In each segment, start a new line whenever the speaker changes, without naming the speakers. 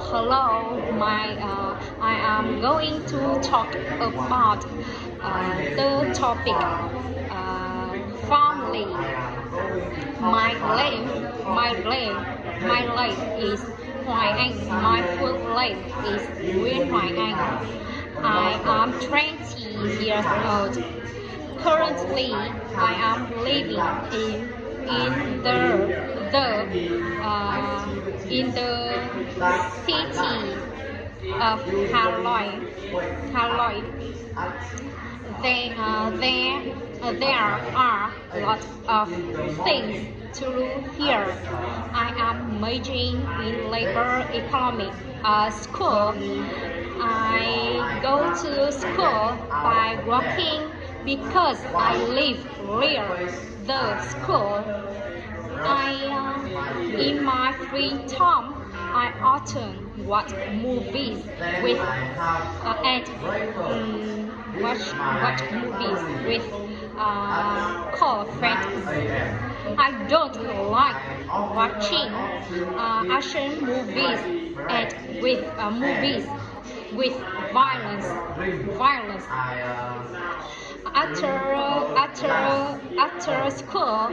Hello, I am going to talk about the topic family. My name is Hoài Anh. My full name is Nguyễn Hoài Anh. I am 20 years old. Currently, I am living in the city of Hanoi. There are lots of things to do here. I am majoring in labor economics school. I go to school by walking because I live near the school. In my free time, I often watch movies with call friends. I don't like watching action movies and movies with violence. After school,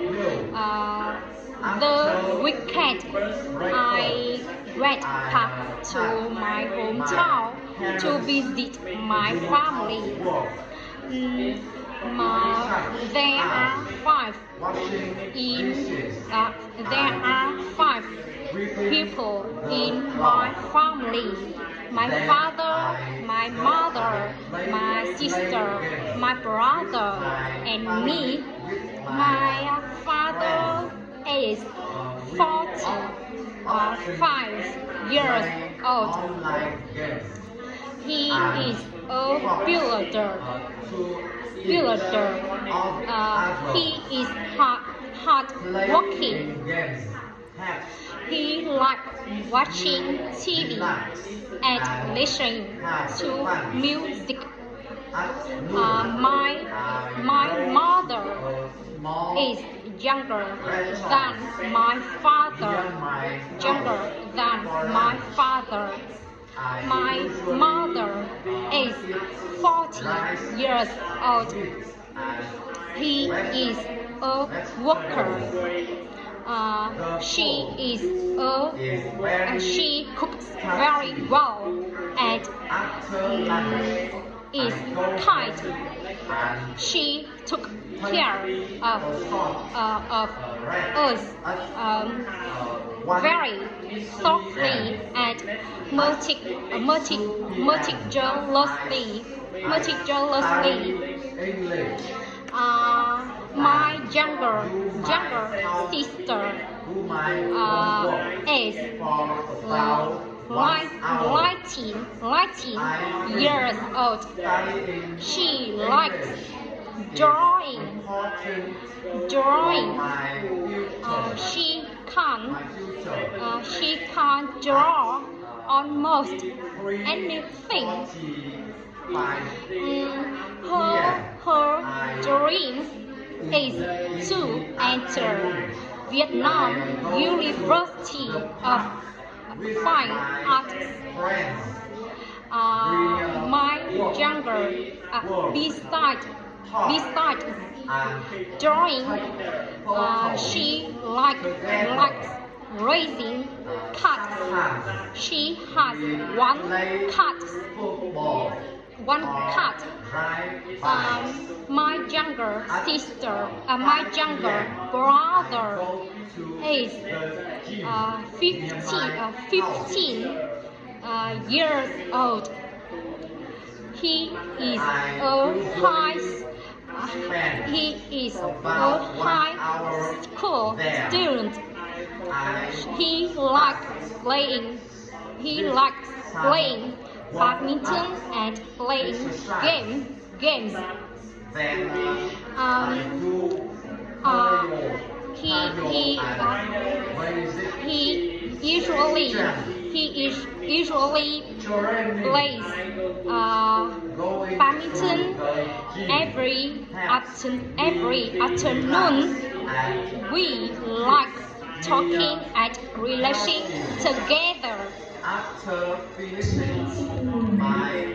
the weekend, I went back to my hometown to visit my family. There are five people in my family: my father, my mother, my sister, my brother, and me. My father is 45 years old. He is a builder. He is hard working. He likes watching TV and listening to music. My mother is younger than my father. My mother is 40 years old. He is a worker. She cooks very well and is kind. She took care of us very softly and meticulously. My younger sister is 19 years old. She likes drawing. She can draw almost anything. Her dream is to enter Vietnam University of Fine Arts. My younger, besides drawing, she likes raising cats. She has one cat. My younger brother is 15 years old. He is a high school student. He likes playing badminton and playing games. He usually plays badminton every afternoon. We like talking and relaxing together.
After finishing my